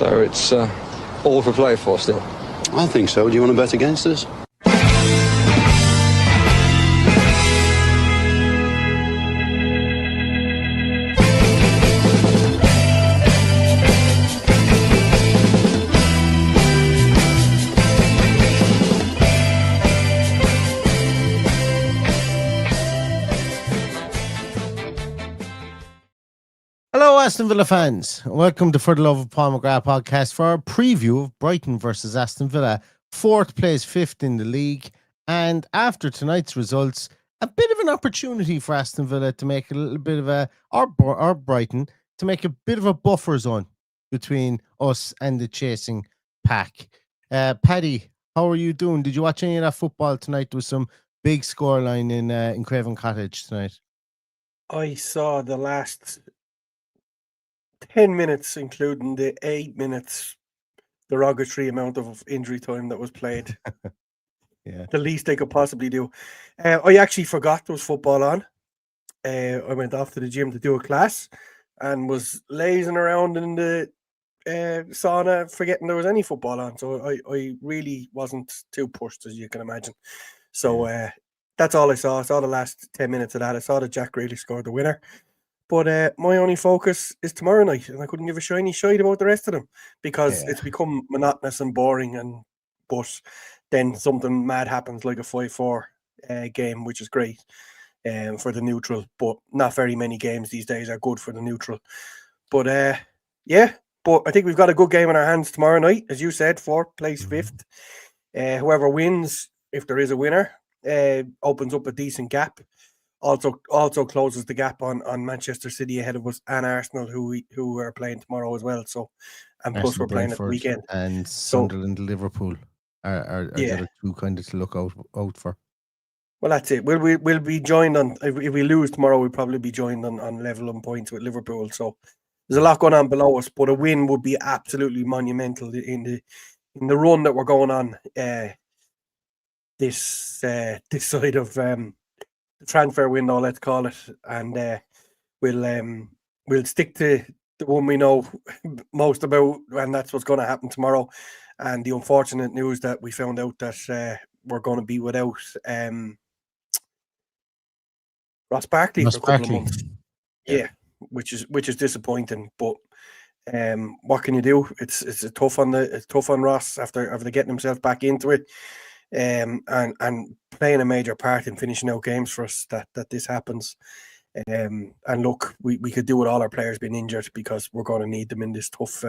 So it's all for play for still. I think so. Do you want to bet against us? Hello, Aston Villa fans. Welcome to For the Love of Paul McGrath podcast for our preview of Brighton versus Aston Villa. Fourth plays fifth in the league. And after tonight's results, a bit of an opportunity for Aston Villa to make a little bit of or Brighton, to make a bit of a buffer zone between us and the chasing pack. Paddy, how are you doing? Did you watch any of that football tonight? There was some big scoreline in Craven Cottage tonight. I saw the last 10 minutes, including the 8 minutes derogatory amount of injury time that was played. Yeah, the least they could possibly do. I actually forgot there was football on. I went off to the gym to do a class and was lazing around in the sauna, forgetting there was any football on. So I really wasn't too pushed, as you can imagine. So that's all I saw. I saw the last 10 minutes of that. I saw that Jack Grealish scored the winner. But my only focus is tomorrow night, and I couldn't give a shiny shite about the rest of them because it's become monotonous and boring. But then something mad happens, like a 5-4 game, which is great for the neutral. But not very many games these days are good for the neutral. But but I think we've got a good game in our hands tomorrow night, as you said. Fourth plays fifth. Whoever wins, if there is a winner, opens up a decent gap. Also closes the gap on Manchester City ahead of us and Arsenal, who are playing tomorrow as well. So, and plus Arsenal, we're playing Brentford, at the weekend. and Sunderland, Liverpool are the other two kind of to look out for. Well, that's it. We'll be joined on, if we lose tomorrow, we'll probably be joined on level on points with Liverpool. So there's a lot going on below us, but a win would be absolutely monumental in the run that we're going on this side of the transfer window, let's call it, and we'll stick to the one we know most about, and that's what's going to happen tomorrow. And the unfortunate news that we found out that we're going to be without Ross Barkley for a couple of months. Yeah, which is disappointing. But what can you do? It's tough on Ross after getting himself back into it. And playing a major part in finishing out games for us that this happens. And look, we could do with all our players being injured because we're going to need them in this tough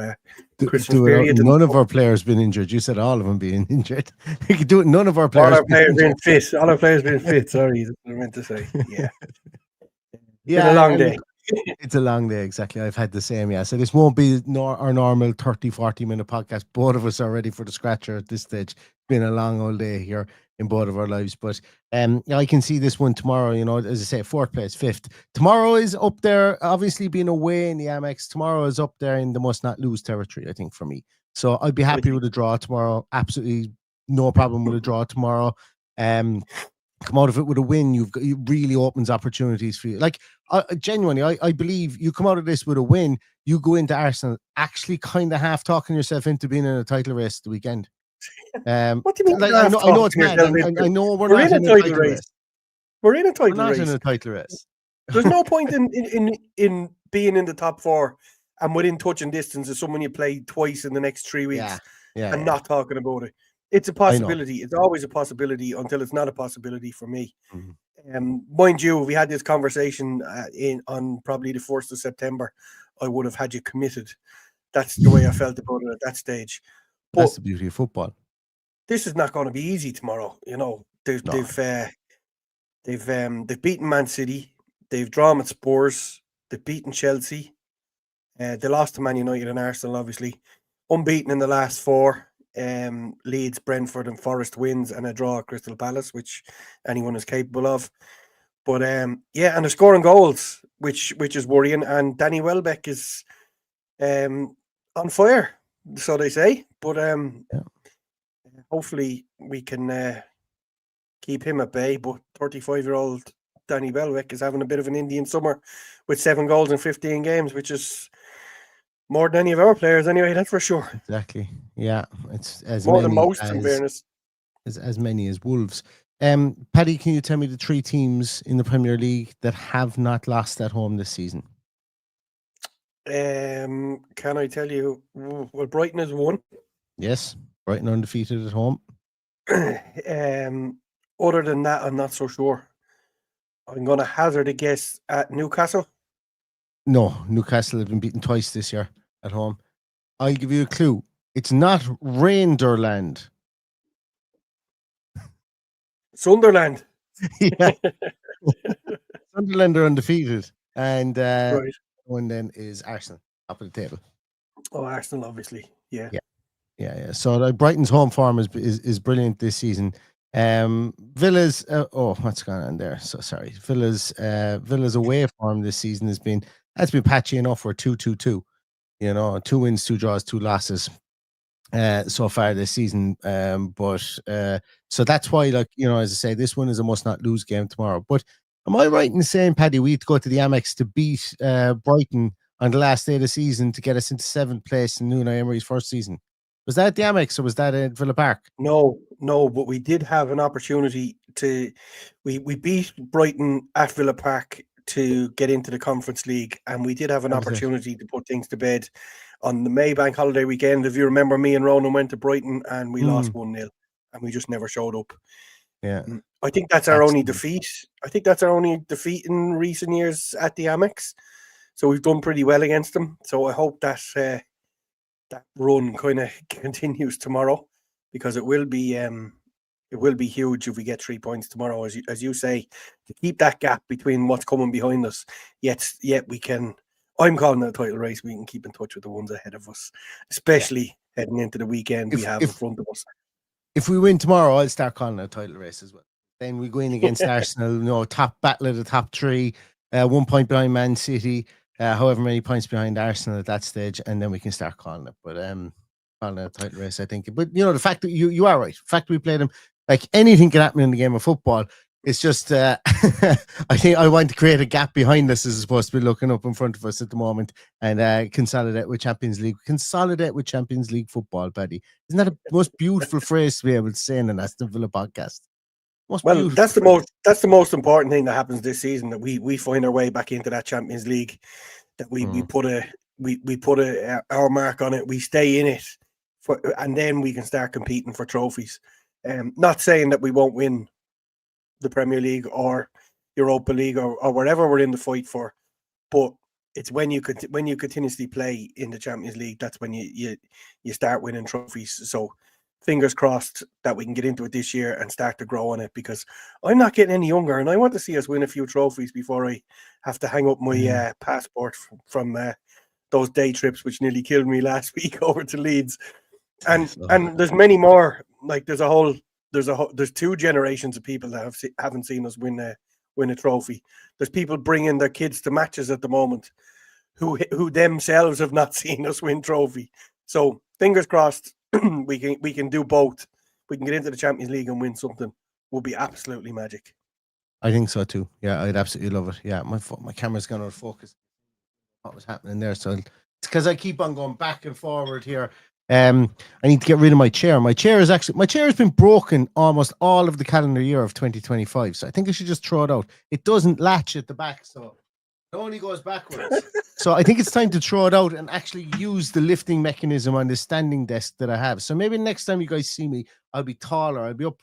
Christmas period. None of our players been injured. You said all of them being injured. You could do it. None of our players. All our players being fit. All our players being fit. Sorry, that's what I meant to say. Yeah. Yeah, it's a long day. It's a long day, exactly. I've had the same, yeah. So this won't be our normal 30-40 minute podcast. Both of us are ready for the scratcher at this stage. Been a long old day here in both of our lives, but I can see this one tomorrow. You know, as I say, fourth place, fifth. Tomorrow is up there, obviously being away in the Amex. Tomorrow is up there in the must not lose territory, I think, for me. So I'd be happy with a draw tomorrow. Absolutely no problem with a draw tomorrow. Come out of it with a win, it really opens opportunities for you. Like, genuinely, I believe you come out of this with a win, you go into Arsenal actually kind of half talking yourself into being in a title race the weekend. What do you mean? Like, I know it's mad. I know we're not in a title race. We're in a title race. We're not in a title race. There's no point in being in the top four and within touching distance of someone you play twice in the next 3 weeks and not talking about it. It's a possibility. It's always a possibility until it's not a possibility for me. Mind you, if we had this conversation on probably the 1st of September, I would have had you committed. That's the way I felt about it at that stage. But that's the beauty of football. This is not going to be easy tomorrow. You know, they've beaten Man City, they've drawn at Spurs, they've beaten Chelsea, they lost to Man United and Arsenal, obviously, unbeaten in the last four. Leeds, Brentford and Forest wins and a draw at Crystal Palace, which anyone is capable of. But and they're scoring goals, which is worrying. And Danny Welbeck is on fire, so they say. But hopefully we can keep him at bay. But 35-year-old Danny Welbeck is having a bit of an Indian summer with 7 goals in 15 games, which is More than any of our players, anyway. That's for sure. Exactly. Yeah, it's as More many than most, as in fairness. as many as Wolves. Paddy, can you tell me the 3 teams in the Premier League that have not lost at home this season? Can I tell you? Well, Brighton is one. Yes, Brighton undefeated at home. Other than that, I'm not so sure. I'm going to hazard a guess at Newcastle. No, Newcastle have been beaten twice this year at home. I'll give you a clue. It's not Reinderland. Sunderland. Yeah. Sunderland are undefeated. And Right. one then is Arsenal, top of the table. Oh, Arsenal, obviously. Yeah. Yeah. So like, Brighton's home form is brilliant this season. Villa's what's going on there? So sorry. Villa's away form this season has been patchy enough. We're 2-2-2. 2 wins, 2 draws, 2 losses so far this season. So that's why, like, as I say, this one is a must not lose game tomorrow. But am I right in saying, Paddy, we had to go to the Amex to beat Brighton on the last day of the season to get us into 7th place in Unai Emery's first season? Was that at the Amex or was that at Villa Park? No, but we did have an opportunity to. We beat Brighton at Villa Park to get into the Conference League, and we did have an opportunity to put things to bed on the Maybank holiday weekend. If you remember, me and Ronan went to Brighton and we lost 1-0, and we just never showed up. Yeah, I think that's our only defeat. I think that's our only defeat in recent years at the Amex. So we've done pretty well against them. So I hope that that run kind of continues tomorrow, because it will be huge if we get 3 points tomorrow, as you say, to keep that gap between what's coming behind us. Yet we can. I'm calling it a title race. We can keep in touch with the ones ahead of us, especially heading into the weekend we have in front of us. If we win tomorrow, I'll start calling it a title race as well. Then we go in against Arsenal, top battle of the top 3, 1 point behind Man City, however many points behind Arsenal at that stage, and then we can start calling it. But calling it a title race, I think. But the fact that you are right. The fact that we played them, like, anything can happen in the game of football. It's just I think I want to create a gap behind us as opposed to be looking up in front of us at the moment and consolidate with Champions League. Consolidate with Champions League football, Paddy. Isn't that the most beautiful phrase to be able to say in an Aston Villa podcast? Well, that's the most important thing that happens this season, that we find our way back into that Champions League, that we put our mark on it, we stay in it, and then we can start competing for trophies. Not saying that we won't win the Premier League or Europa League or wherever we're in the fight for, but it's when you continuously play in the Champions League, that's when you start winning trophies. So fingers crossed that we can get into it this year and start to grow on it, because I'm not getting any younger and I want to see us win a few trophies before I have to hang up my passport from those day trips which nearly killed me last week over to Leeds. And there's many more. Like there's 2 generations of people that haven't seen us win a trophy. There's people bringing their kids to matches at the moment who themselves have not seen us win trophy. So fingers crossed we can do both. We can get into the Champions League and win something. Will be absolutely magic. I think so too. Yeah, I'd absolutely love it. Yeah, my camera's gone out of focus. What was happening there? So it's because I keep on going back and forward here. I need to get rid of my chair. My chair has been broken almost all of the calendar year of 2025. So I think I should just throw it out. It doesn't latch at the back, so it only goes backwards. So I think it's time to throw it out and actually use the lifting mechanism on the standing desk that I have. So maybe next time you guys see me, I'll be taller. I'll be up.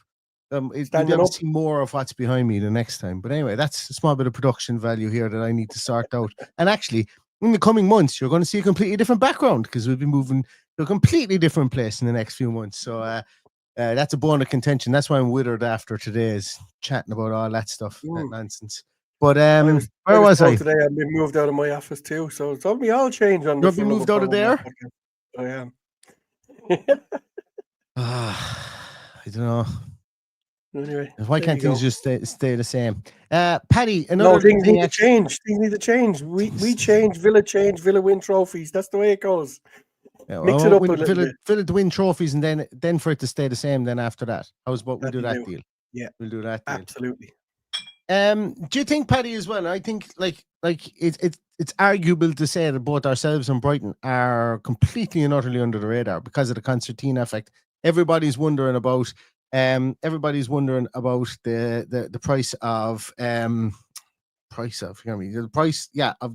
You'll be able to see more of what's behind me the next time. But anyway, that's a small bit of production value here that I need to sort out. And actually, in the coming months, you're going to see a completely different background, because we'll be moving to a completely different place in the next few months. So that's a bone of contention. That's why I'm withered after today, is chatting about all that stuff, that nonsense. But where was I? Today I've been moved out of my office too, so it's all all change on. You'll be moved out of there? I am. I don't know. Anyway, why can't things just stay the same? Paddy, another things need to change. Things need to change. We change. Villa win trophies. That's the way it goes. Yeah, Mix it up a little bit. Villa to win trophies, and then for it to stay the same. Then after that, how's about we do that deal? Yeah, we'll do that deal. Absolutely. Do you think, Paddy, as well? I think like it's it's arguable to say that both ourselves and Brighton are completely and utterly under the radar because of the concertina effect. Everybody's wondering about the price of the price of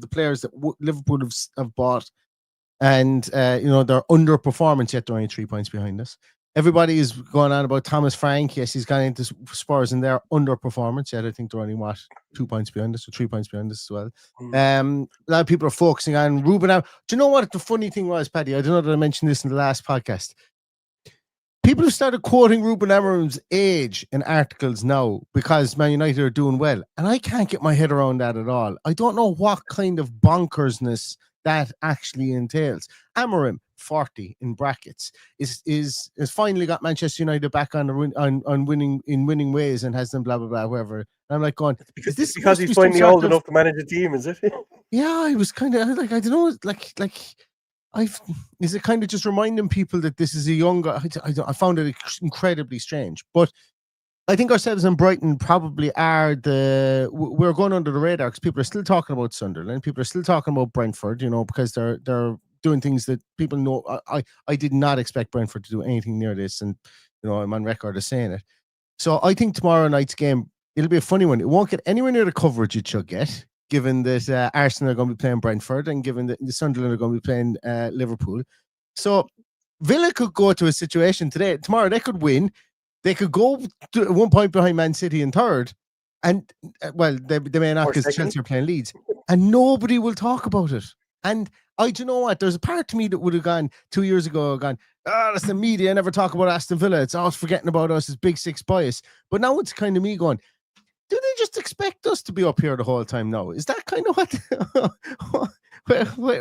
the players that Liverpool have bought, and they're underperformance, yet they're only 3 points behind us. Everybody is going on about Thomas Frank. Yes, he's gone into Spurs and they're underperformance. Yet I think they're only 2 points behind us, or 3 points behind us as well. A lot of people are focusing on Ruben. Do you know what the funny thing was, Paddy? I don't know that I mentioned this in the last podcast. People have started quoting Ruben Amorim's age in articles now because Man United are doing well, and I can't get my head around that at all. I don't know what kind of bonkersness that actually entails. Amorim, 40 in brackets, is finally got Manchester United back on winning ways and has them blah blah blah whatever. And I'm like going, because he's finally old enough to manage a team, is it? Yeah, I was kind of like, I don't know, is it kind of just reminding people that this is a younger? I found it incredibly strange, but I think ourselves and Brighton probably are we're going under the radar because people are still talking about Sunderland, people are still talking about Brentford, because they're doing things that people know. I did not expect Brentford to do anything near this, and I'm on record as saying it. So I think tomorrow night's game, it'll be a funny one. It won't get anywhere near the coverage it should get, given that Arsenal are going to be playing Brentford and given that the Sunderland are going to be playing Liverpool. So Villa could go to a situation tomorrow they could win. They could go to 1 point behind Man City in third, and they may not because Chelsea are playing Leeds, and nobody will talk about it. And do you know what? There's a part to me that would have gone 2 years ago, that's the media. I never talk about Aston Villa. It's always forgetting about us as Big Six bias. But now it's kind of me going, do they just expect us to be up here the whole time now? Is that kind of what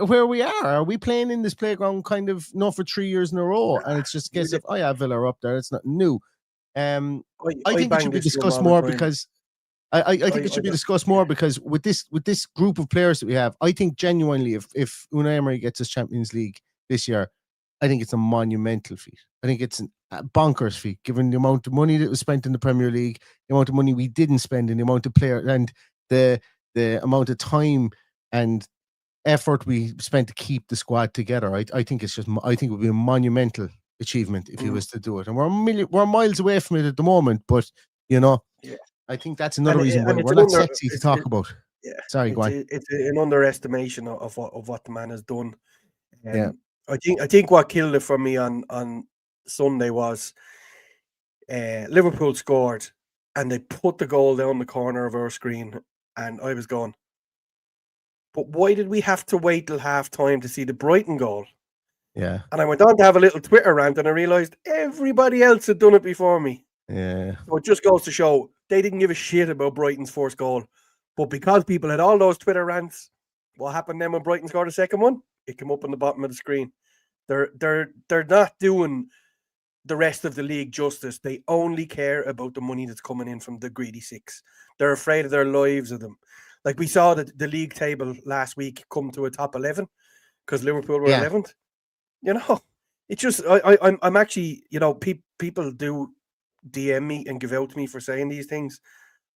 where we are? Are we playing in this playground kind of for 3 years in a row? And it's just a case of, Villa are up there. It's not new. I think it should be discussed more because I think it should be discussed more because with this group of players that we have, I think genuinely if Unai Emery gets his Champions League this year, I think it's a monumental feat. I think it's a bonkers feat, given the amount of money that was spent in the Premier League, the amount of money we didn't spend, and the amount of player and the amount of time and effort we spent to keep the squad together. I think it would be a monumental achievement if he was to do it, and we're miles away from it at the moment. But I think that's another reason why we're not sexy to talk about. Yeah, sorry, go on. It's an underestimation of what the man has done. I think what killed it for me on Sunday was Liverpool scored and they put the goal down the corner of our screen, and I was going, but why did we have to wait till half time to see the Brighton goal? Yeah. And I went on to have a little Twitter rant, and I realized everybody else had done it before me. Yeah. So it just goes to show they didn't give a shit about Brighton's first goal. But because people had all those Twitter rants, what happened then when Brighton scored a second one? It came up on the bottom of the screen. They're not doing the rest of the league justice. They only care about the money that's coming in from the greedy six. They're afraid of their lives of them. Like we saw the league table last week come to a top 11 because Liverpool were 11th. It's just I'm actually, people do DM me and give out to me for saying these things,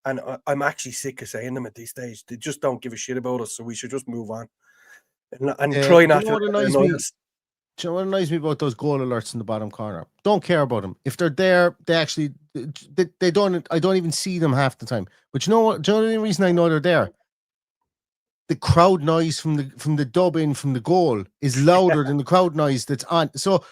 and I'm actually sick of saying them at this stage. They just don't give a shit about us, so we should just move on and try not to annoy us. Do you know what annoys me about those goal alerts in the bottom corner? Don't care about them. If they're there, they don't. I don't even see them half the time. But you know what? Do you know the only reason I know they're there? The crowd noise from the dub in from the goal is louder than the crowd noise that's on. So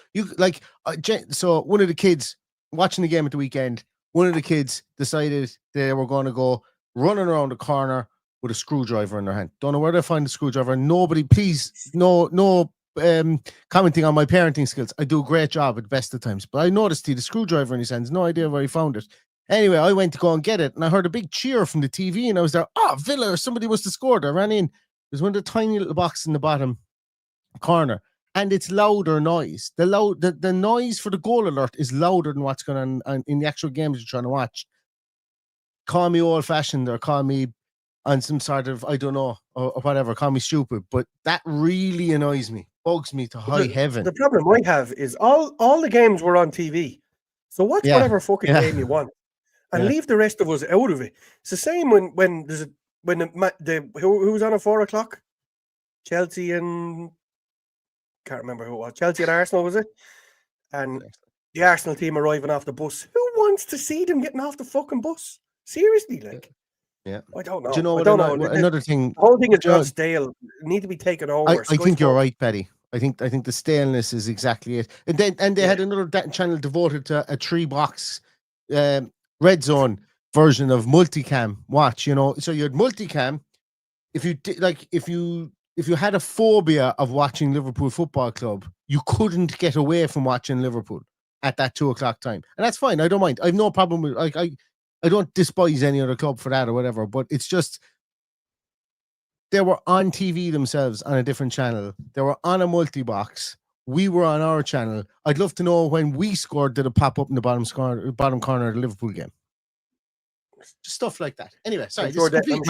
so one of the kids watching the game at the weekend, one of the kids decided they were going to go running around the corner with a screwdriver in their hand. Don't know where they find the screwdriver. Nobody, please, no commenting on my parenting skills. I do a great job at the best of times, but I noticed he had a screwdriver in his hands. No idea where he found it. Anyway, I went to go and get it, and I heard a big cheer from the TV, and I was there, Villa, or somebody must have scored. I ran in. There's one of the tiny little boxes in the bottom corner, and it's louder noise. The noise for the goal alert is louder than what's going on in the actual games you're trying to watch. Call me old-fashioned or call me on some sort of, I don't know, or whatever, call me stupid, but that really annoys me, bugs me to high heaven. The problem I have is all the games were on TV, so watch whatever fucking game you want. And leave the rest of us out of it. It's the same when who's on at 4 o'clock? Chelsea and can't remember who it was. Chelsea and Arsenal, was it? And the Arsenal team arriving off the bus. Who wants to see them getting off the fucking bus? Seriously, like. Yeah. I don't know. Do you know I don't know. another thing? The whole thing has gone stale. It need to be taken over. I think you're right, Paddy. I think the staleness is exactly it. And they had another channel devoted to a 3-box red zone version of multicam watch. You know, so you had multicam. If you had a phobia of watching Liverpool Football Club, you couldn't get away from watching Liverpool at that 2:00 time, and that's fine. I don't mind. I have no problem with I don't despise any other club for that or whatever, but it's just they were on TV themselves on a different channel. They were on a multi-box. We were on our channel. I'd love to know when we scored, did it pop up in the bottom corner of the Liverpool game? Just stuff like that. Anyway, sorry. I'm sure they didn't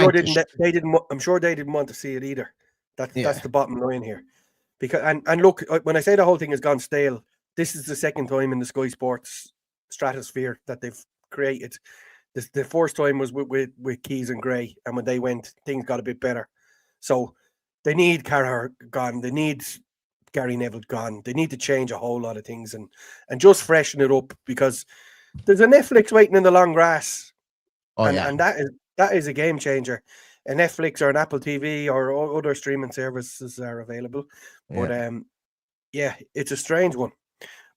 want to see it either. That's the bottom line here. Because and look, when I say the whole thing has gone stale, this is the second time in the Sky Sports stratosphere that they've created. The first time was with Keys and Gray, and when they went, things got a bit better. So they need Carragher gone. They need Gary Neville gone. They need to change a whole lot of things and just freshen it up, because there's a Netflix waiting in the long grass. And that is a game changer. A Netflix or an Apple TV or other streaming services are available. But it's a strange one.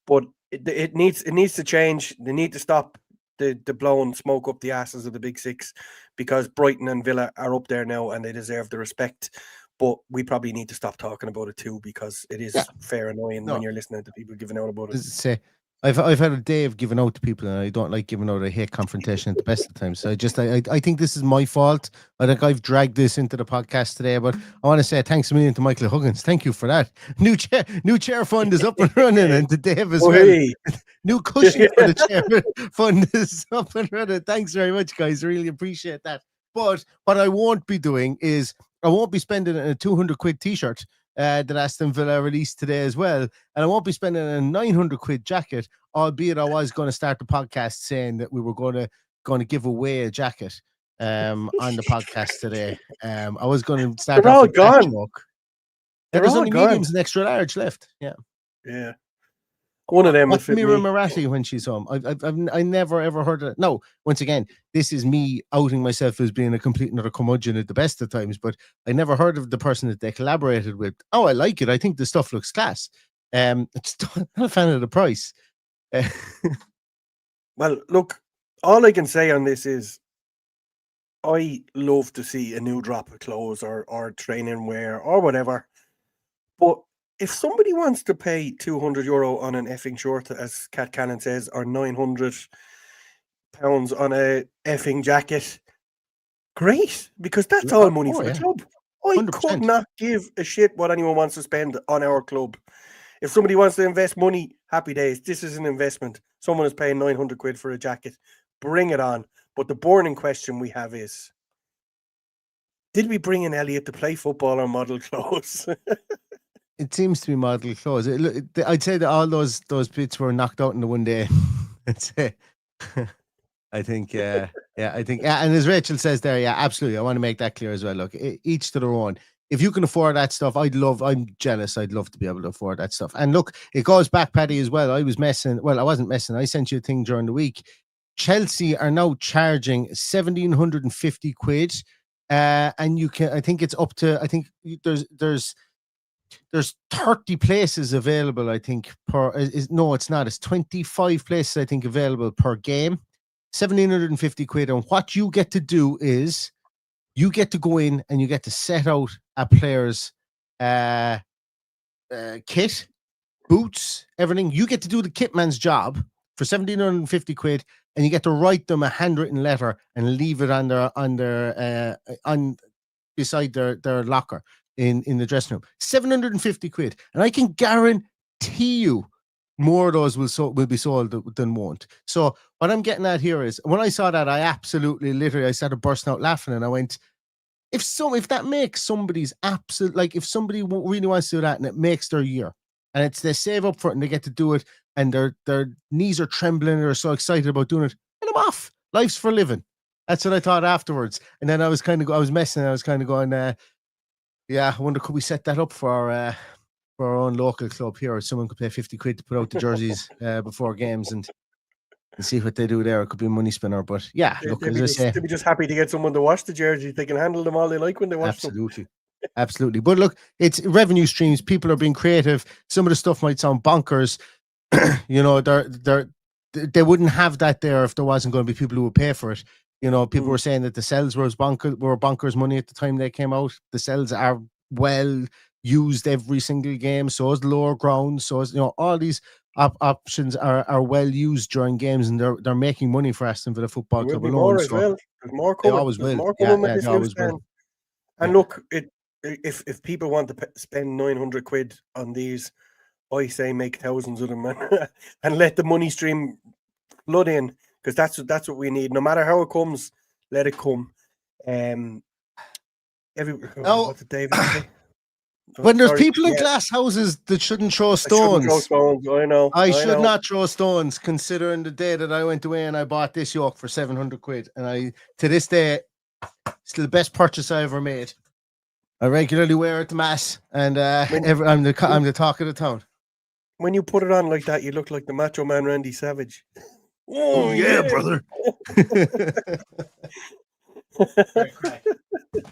But it needs to change. They need to stop the blowing smoke up the asses of the big six, because Brighton and Villa are up there now and they deserve the respect. But we probably need to stop talking about it too, because it is fair annoying when you're listening to people giving out about it. I've had a day of giving out to people, and I don't like giving out. I hate confrontation at the best of times. So I think this is my fault. I think I've dragged this into the podcast today, but I want to say thanks a million to Michael Huggins. Thank you for that. New chair fund is up and running, and to Dave as well. New cushion for the chair fund is up and running. Thanks very much, guys. I really appreciate that. But what I won't be doing is I won't be spending a 200 quid t-shirt that Aston Villa released today as well, and I won't be spending a 900 quid jacket, albeit I was going to start the podcast saying that we were going to give away a jacket on the podcast today. I was going to start. They're all gone. There's only mediums and extra large left. Yeah. One of them. What's Mira Marathi when she's home? I never ever heard of it. No, once again, this is me outing myself as being a complete and utter curmudgeon at the best of times, but I never heard of the person that they collaborated with. Oh, I like it. I think the stuff looks class. It's not a fan of the price. Well, look, all I can say on this is I love to see a new drop of clothes or training wear or whatever, but if somebody wants to pay €200 on an effing shirt, as Kat Cannon says, or £900 on a effing jacket, great, because that's all money for the club. I 100%. Could not give a shit what anyone wants to spend on our club. If somebody wants to invest money, happy days. This is an investment. Someone is paying 900 quid for a jacket. Bring it on. But the burning question we have is, did we bring in Elliot to play football or model clothes? It seems to be model clothes. I'd say that all those bits were knocked out in the one day. I'd say. I think, and as Rachel says there, absolutely. I want to make that clear as well. Look, each to their own. If you can afford that stuff, I'm jealous. I'd love to be able to afford that stuff. And look, it goes back, Paddy, as well. I wasn't messing. I sent you a thing during the week. Chelsea are now charging 1,750 quid. And you can, I think it's up to, I think there's 30 places available, I think, no, it's not. It's 25 places, I think, available per game. 1,750 quid. And what you get to do is you get to go in and you get to set out a player's kit, boots, everything. You get to do the kit man's job for 1,750 quid, and you get to write them a handwritten letter and leave it on beside their locker in the dressing room. 750 quid. And I can guarantee you more of those will be sold than won't. So what I'm getting at here is, when I saw that, I started bursting out laughing, and I went, if that makes somebody's absolute, like if somebody really wants to do that and it makes their year, and they save up for it and they get to do it, and their knees are trembling and they're so excited about doing it, get them off. Life's for living. That's what I thought afterwards. And then I was messing. I was kind of going, Yeah, I wonder could we set that up for our own local club here? Or someone could pay 50 quid to put out the jerseys before games and see what they do there. It could be a money spinner, but yeah, look, as I say, they'd be just happy to get someone to wash the jerseys. They can handle them all they like when they wash them. Absolutely. But look, it's revenue streams. People are being creative. Some of the stuff might sound bonkers. You know, they wouldn't have that there if there wasn't going to be people who would pay for it. You know, people were saying that the cells were bonkers money at the time they came out. The cells are well used every single game. So is the lower ground. So is, you know, all these options are well used during games, and they're making money for Aston Villa Football Club alone. More as well. There's more coming. They always will. More coming with this new stand. And look, if people want to spend 900 quid on these, I say make thousands of them and let the money stream flood in, because that's what we need. No matter how it comes, let it come. What's it, David? When there's people in glass houses that shouldn't throw stones. I should not throw stones, considering the day that I went away and I bought this yoke for 700 quid. And to this day, it's the best purchase I ever made. I regularly wear it to mass, and I'm the talk of the town. When you put it on like that, you look like the Macho Man Randy Savage. Oh yeah, brother.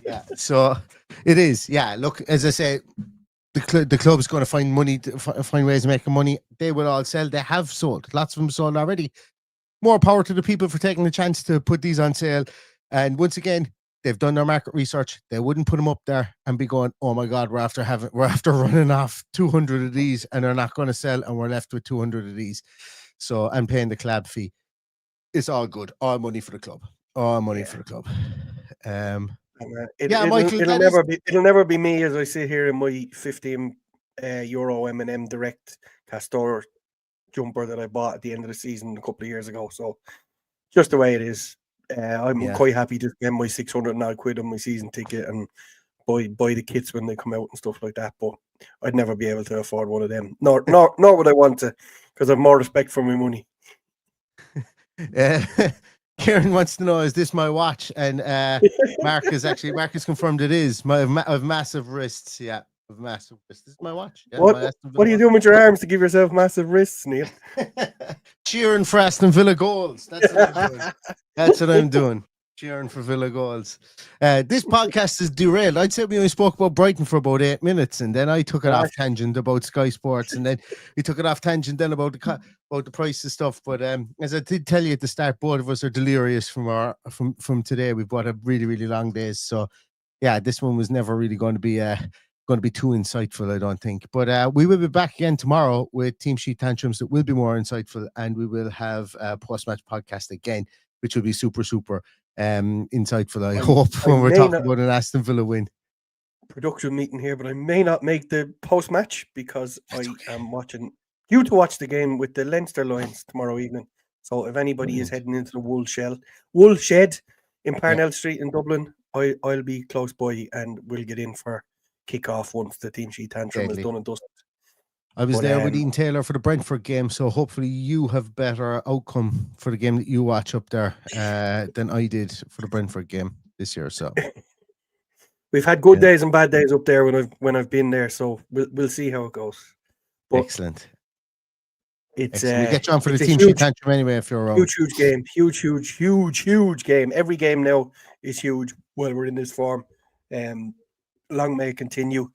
Yeah, so it is. Yeah, look, as I say, the club is going to find money, find ways of making money. They will all sell. They have sold. Lots of them sold already. More power to the people for taking the chance to put these on sale. And once again, they've done their market research. They wouldn't put them up there and be going, "Oh my God, we're after running off 200 of these, and they're not going to sell, and we're left with 200 of these." So I'm paying the club fee. It's all good. All money for the club. All money for the club. It'll never be me as I sit here in my 15 euro M&M Direct Castor jumper that I bought at the end of the season a couple of years ago. So just the way it is. I'm quite happy to spend my 600 odd quid on my season ticket and buy the kits when they come out and stuff like that. But I'd never be able to afford one of them. Nor would I want to, because I have more respect for my money. Kieran wants to know, is this my watch? And Mark has confirmed it is. I have massive wrists. Yeah, of massive wrists. This is my watch. Yeah, what are you doing with your arms to give yourself massive wrists, Neil? Cheering for Aston Villa goals. That's what I'm doing. That's what I'm doing. Cheering for Villa goals. This podcast is derailed. I'd say we only spoke about Brighton for about 8 minutes, and then I took it off tangent about Sky Sports, and then we took it off tangent then about the price of stuff. But as I did tell you at the start, both of us are delirious from today. We've got a really, really long days. So yeah, this one was never really going to be too insightful, I don't think. But we will be back again tomorrow with Team Sheet Tantrums that will be more insightful, and we will have a post-match podcast again, which will be super, super insightful, I hope, when we're talking about an Aston Villa win. Production meeting here, but I may not make the post-match because I am due to watch the game with the Leinster Lions tomorrow evening. So if anybody is heading into the wool shed in Parnell Street in Dublin, I'll be close by and we'll get in for kick-off once the Team Sheet Tantrum is done and dusted. I was there with Ian Taylor for the Brentford game, so hopefully you have better outcome for the game that you watch up there than I did for the Brentford game this year. So we've had good days and bad days up there when I've been there, so we'll see how it goes. But excellent. It's we get you on for the Team Sheet Tantrum anyway if you're around. Huge game, huge game. Every game now is huge while we're in this form. Long may it continue.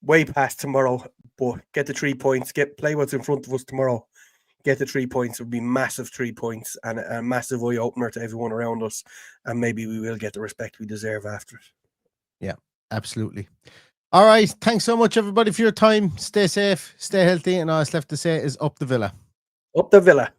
Way past tomorrow, but get the 3 points. Play what's in front of us tomorrow. Get the 3 points. It would be massive 3 points and a massive eye opener to everyone around us. And maybe we will get the respect we deserve after it. Yeah, absolutely. All right. Thanks so much, everybody, for your time. Stay safe, stay healthy. And all that's left to say is up the Villa. Up the Villa.